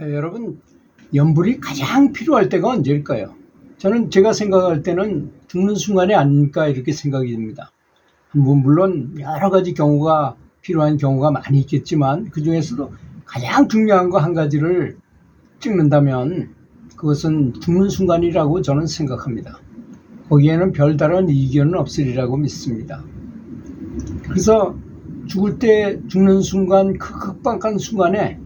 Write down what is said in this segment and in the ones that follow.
여러분, 연불이 가장 필요할 때가 언제일까요? 저는 제가 생각할 때는 죽는 순간이 아닐까 이렇게 생각이 듭니다. 물론 여러 가지 경우가 필요한 경우가 많이 있겠지만 그 중에서도 가장 중요한 거 한 가지를 찍는다면 그것은 죽는 순간이라고 저는 생각합니다. 거기에는 별다른 이견은 없으리라고 믿습니다. 그래서 죽는 순간, 그 극박한 순간에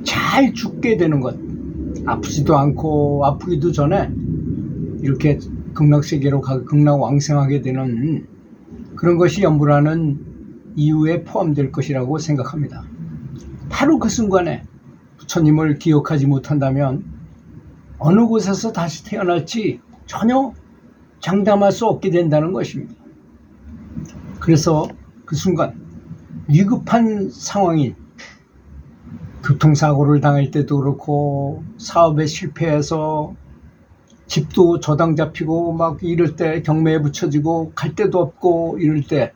잘 죽게 되는 것, 아프지도 않고 아프기도 전에 이렇게 극락세계로 극락왕생하게 되는 그런 것이 연불하는 이유에 포함될 것이라고 생각합니다. 바로 그 순간에 부처님을 기억하지 못한다면 어느 곳에서 다시 태어날지 전혀 장담할 수 없게 된다는 것입니다. 그래서 그 순간 위급한 상황인 교통사고를 당할 때도 그렇고 사업에 실패해서 집도 저당 잡히고 막 이럴 때 경매에 붙여지고 갈 데도 없고 이럴 때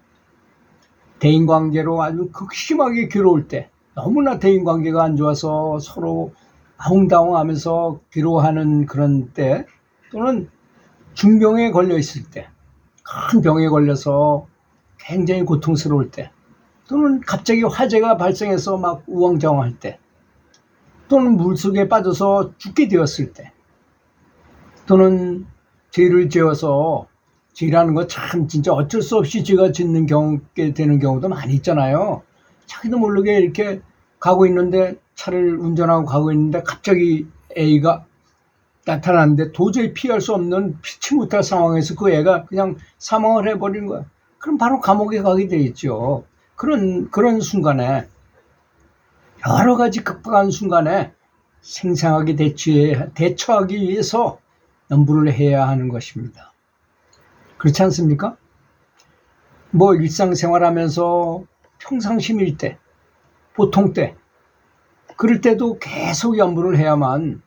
대인관계로 아주 극심하게 괴로울 때 너무나 대인관계가 안 좋아서 서로 아웅다웅하면서 괴로워하는 그런 때 또는 중병에 걸려 있을 때 큰 병에 걸려서 굉장히 고통스러울 때 또는 갑자기 화재가 발생해서 막 우왕좌왕할 때 또는 물속에 빠져서 죽게 되었을 때 또는 죄를 지어서 죄라는 거 참 진짜 어쩔 수 없이 죄가 짓는 경우게 되는 경우도 많이 있잖아요. 자기도 모르게 이렇게 가고 있는데 차를 운전하고 가고 있는데 갑자기 A가 나타났는데 도저히 피할 수 없는 피치 못할 상황에서 그 애가 그냥 사망을 해버린 거야. 그럼 바로 감옥에 가게 되겠죠. 그런 순간에 여러 가지 급박한 순간에 생생하게 대처하기 위해서 연불을 해야 하는 것입니다. 그렇지 않습니까? 뭐 일상생활하면서 평상심일 때, 보통 때, 그럴 때도 계속 연불을 해야만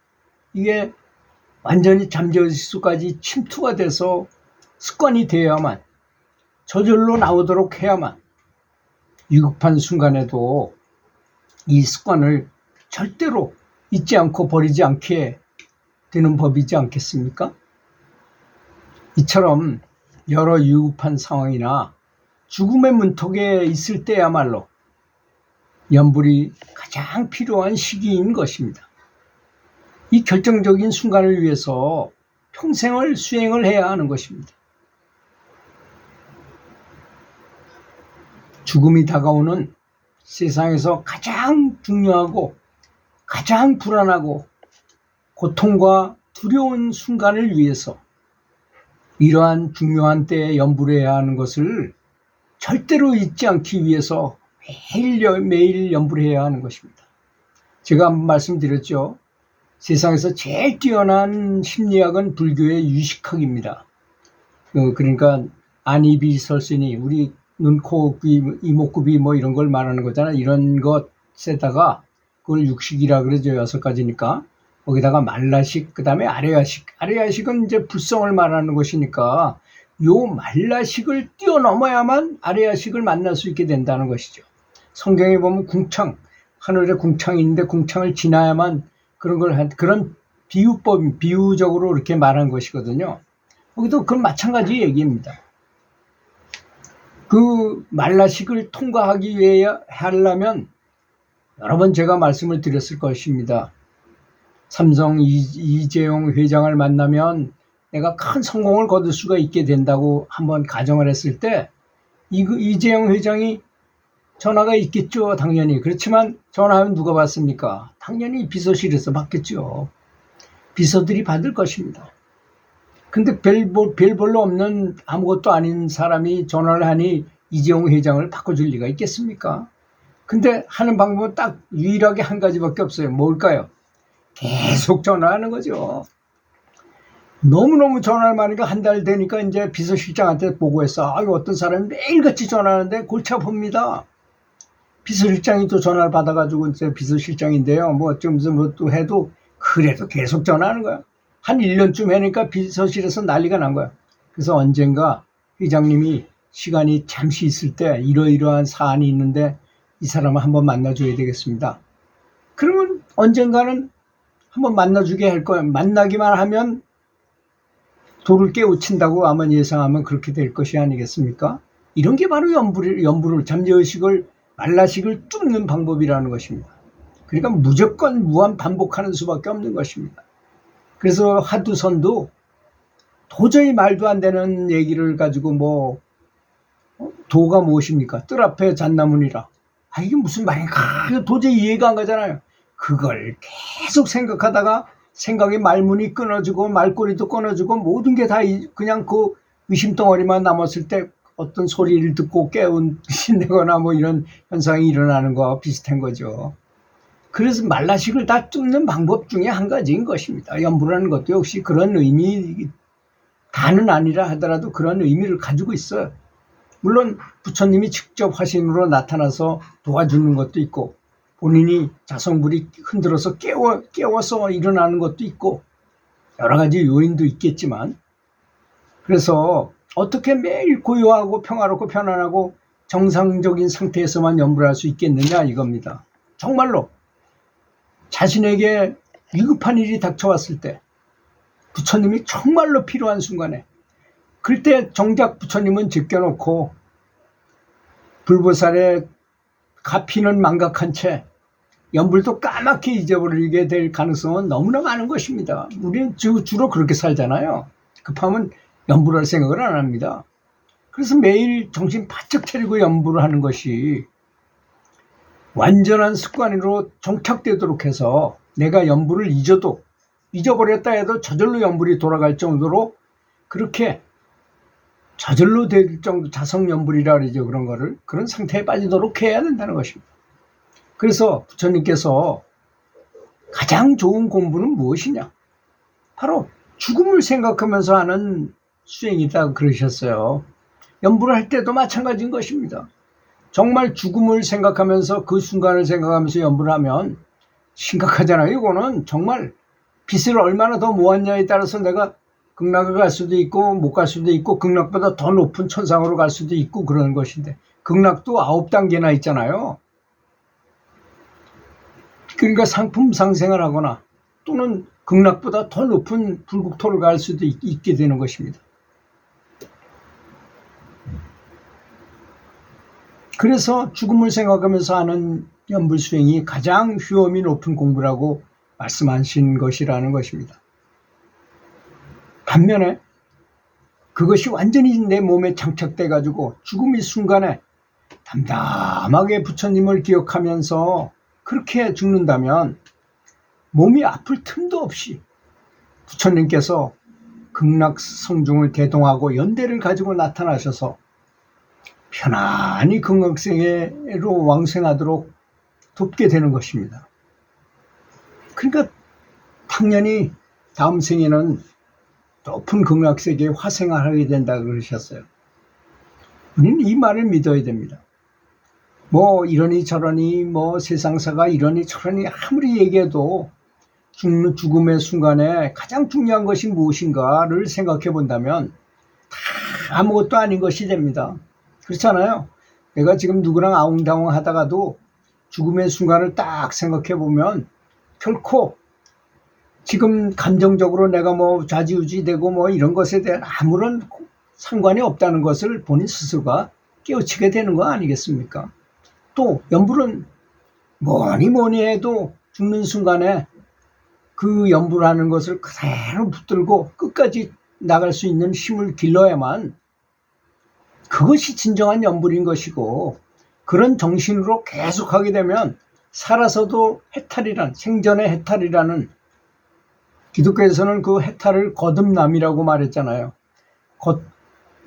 이게 완전히 잠재의식까지 침투가 돼서 습관이 되어야만 저절로 나오도록 해야만 위급한 순간에도 이 습관을 절대로 잊지 않고 버리지 않게 되는 법이지 않겠습니까? 이처럼 여러 위급한 상황이나 죽음의 문턱에 있을 때야말로 연불이 가장 필요한 시기인 것입니다. 이 결정적인 순간을 위해서 평생을 수행을 해야 하는 것입니다. 죽음이 다가오는 세상에서 가장 중요하고 가장 불안하고 고통과 두려운 순간을 위해서 이러한 중요한 때에 연불해야 하는 것을 절대로 잊지 않기 위해서 매일 연불해야 하는 것입니다. 제가 한번 말씀드렸죠. 세상에서 제일 뛰어난 심리학은 불교의 유식학입니다. 그러니까 안이비설신이 우리 눈, 코, 귀, 이목구비 뭐 이런 걸 말하는 거잖아. 이런 것에다가 그걸 육식이라 그러죠. 6가지니까. 거기다가 말라식, 그 다음에 아레야식. 아레야식은 이제 불성을 말하는 것이니까 요 말라식을 뛰어넘어야만 아레야식을 만날 수 있게 된다는 것이죠. 성경에 보면 궁창, 하늘에 궁창이 있는데 궁창을 지나야만 그런 비유적으로 이렇게 말한 것이거든요. 거기도 그건 마찬가지 얘기입니다. 그 말라식을 통과하기 위해 하려면 여러 번 제가 말씀을 드렸을 것입니다. 삼성 이재용 회장을 만나면 내가 큰 성공을 거둘 수가 있게 된다고 한번 가정을 했을 때 이재용 회장이 전화가 있겠죠. 당연히. 그렇지만 전화하면 누가 받습니까? 당연히 비서실에서 받겠죠. 비서들이 받을 것입니다. 근데 별볼로 없는 아무것도 아닌 사람이 전화를 하니 이재용 회장을 바꿔줄 리가 있겠습니까? 근데 하는 방법은 딱 유일하게 한 가지밖에 없어요. 뭘까요? 계속 전화하는 거죠. 너무너무 전화를 많으니까 한 달 되니까 이제 비서실장한테 보고했어. 어떤 사람이 매일같이 전화하는데 골치 아픕니다. 비서실장이 또 전화를 받아가지고 이제 비서실장인데요. 뭐 좀 또 해도 그래도 계속 전화하는 거야. 한 1년쯤 해니까 비서실에서 난리가 난 거야. 그래서 언젠가 회장님이 시간이 잠시 있을 때 이러이러한 사안이 있는데 이 사람을 한번 만나줘야 되겠습니다. 그러면 언젠가는 한번 만나주게 할 거예요. 만나기만 하면 돌을 깨우친다고 아마 예상하면 그렇게 될 것이 아니겠습니까? 이런 게 바로 연부를 잠재의식을 말라식을 뚫는 방법이라는 것입니다. 그러니까 무조건 무한 반복하는 수밖에 없는 것입니다. 그래서 하두선도 도저히 말도 안 되는 얘기를 가지고 뭐 도가 무엇입니까? 뜰 앞에 잣나무니라. 이게 무슨 말인가? 도저히 이해가 안 가잖아요. 그걸 계속 생각하다가 생각의 말문이 끊어지고 말꼬리도 끊어지고 모든 게 다 그냥 그 의심덩어리만 남았을 때 어떤 소리를 듣고 깨우친다거나 뭐 이런 현상이 일어나는 거와 비슷한 거죠. 그래서 말라식을 다 뚫는 방법 중에 한 가지인 것입니다. 연부라는 것도 역시 그런 의미, 다는 아니라 하더라도 그런 의미를 가지고 있어요. 물론 부처님이 직접 화신으로 나타나서 도와주는 것도 있고 본인이 자성불이 흔들어서 깨워서 일어나는 것도 있고 여러 가지 요인도 있겠지만, 그래서 어떻게 매일 고요하고 평화롭고 편안하고 정상적인 상태에서만 연부를 할 수 있겠느냐 이겁니다. 정말로 자신에게 위급한 일이 닥쳐왔을 때, 부처님이 정말로 필요한 순간에, 그때 정작 부처님은 제껴놓고 불보살의 가피는 망각한 채 연불도 까맣게 잊어버리게 될 가능성은 너무나 많은 것입니다. 우리는 주로 그렇게 살잖아요. 급하면 연불할 생각을 안 합니다. 그래서 매일 정신 바짝 차리고 연불을 하는 것이 완전한 습관으로 정착되도록 해서 내가 연불을 잊어버렸다 해도 저절로 연불이 돌아갈 정도로, 그렇게 저절로 될 정도, 자성연불이라 그러죠. 그런 거를 그런 상태에 빠지도록 해야 된다는 것입니다. 그래서 부처님께서 가장 좋은 공부는 무엇이냐? 바로 죽음을 생각하면서 하는 수행이다 그러셨어요. 연불을 할 때도 마찬가지인 것입니다. 정말 죽음을 생각하면서 그 순간을 생각하면서 연불을 하면 심각하잖아요. 이거는 정말 빚을 얼마나 더 모았냐에 따라서 내가 극락을 갈 수도 있고 못 갈 수도 있고 극락보다 더 높은 천상으로 갈 수도 있고 그러는 것인데, 극락도 9단계나 있잖아요. 그러니까 상품 상생을 하거나 또는 극락보다 더 높은 불국토를 갈 수도 있게 되는 것입니다. 그래서 죽음을 생각하면서 하는 연불수행이 가장 효험이 높은 공부라고 말씀하신 것이라는 것입니다. 반면에 그것이 완전히 내 몸에 장착돼 가지고 죽음의 순간에 담담하게 부처님을 기억하면서 그렇게 죽는다면 몸이 아플 틈도 없이 부처님께서 극락 성중을 대동하고 연대를 가지고 나타나셔서 편안히 극락세계로 왕생하도록 돕게 되는 것입니다. 그러니까 당연히 다음 생에는 높은 극락세계에 화생을 하게 된다 그러셨어요. 우리는 이 말을 믿어야 됩니다. 뭐 이러니 저러니 뭐 세상사가 이러니 저러니 아무리 얘기해도 죽음의 순간에 가장 중요한 것이 무엇인가를 생각해 본다면 다 아무것도 아닌 것이 됩니다. 그렇잖아요. 내가 지금 누구랑 아웅다웅 하다가도 죽음의 순간을 딱 생각해 보면 결코 지금 감정적으로 내가 뭐 좌지우지 되고 뭐 이런 것에 대한 아무런 상관이 없다는 것을 본인 스스로가 깨우치게 되는 거 아니겠습니까? 또 연불은 뭐니 해도 죽는 순간에 그 연불하는 것을 그대로 붙들고 끝까지 나갈 수 있는 힘을 길러야만 그것이 진정한 연불인 것이고, 그런 정신으로 계속하게 되면 살아서도 해탈이란, 생전의 해탈이라는, 기독교에서는 그 해탈을 거듭남이라고 말했잖아요.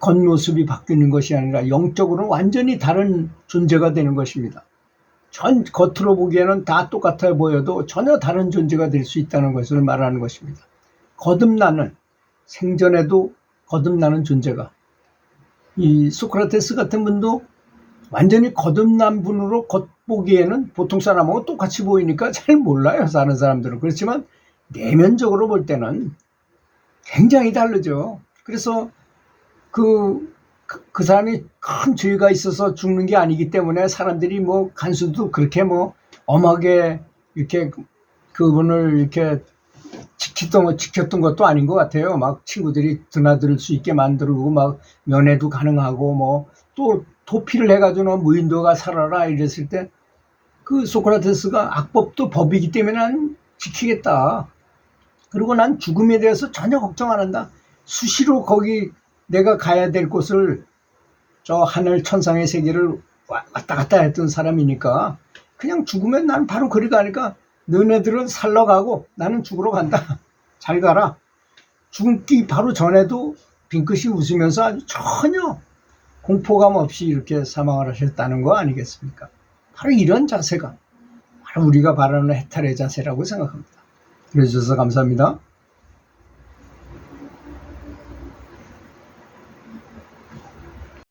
겉모습이 바뀌는 것이 아니라 영적으로 완전히 다른 존재가 되는 것입니다. 겉으로 보기에는 다 똑같아 보여도 전혀 다른 존재가 될 수 있다는 것을 말하는 것입니다. 거듭나는, 생전에도 거듭나는 존재가, 이 소크라테스 같은 분도 완전히 거듭난 분으로 겉보기에는 보통 사람하고 똑같이 보이니까 잘 몰라요, 사는 사람들은. 그렇지만 내면적으로 볼 때는 굉장히 다르죠. 그래서 그 사람이 큰 죄가 있어서 죽는 게 아니기 때문에 사람들이 뭐 간수도 그렇게 뭐 엄하게 이렇게 그분을 이렇게 지켰던 것도 아닌 것 같아요. 막 친구들이 드나들 수 있게 만들고 막 면회도 가능하고 뭐 또 도피를 해가지고 너 무인도가 살아라 이랬을 때 그 소크라테스가 악법도 법이기 때문에 난 지키겠다. 그리고 난 죽음에 대해서 전혀 걱정 안 한다. 수시로 거기 내가 가야 될 곳을 저 하늘 천상의 세계를 왔다 갔다 했던 사람이니까 그냥 죽으면 난 바로 거리 가니까 너네들은 살러 가고 나는 죽으러 간다. 잘 가라. 죽기 바로 전에도 빙긋이 웃으면서 아주 전혀 공포감 없이 이렇게 사망을 하셨다는 거 아니겠습니까? 바로 이런 자세가 바로 우리가 바라는 해탈의 자세라고 생각합니다. 들어주셔서 감사합니다.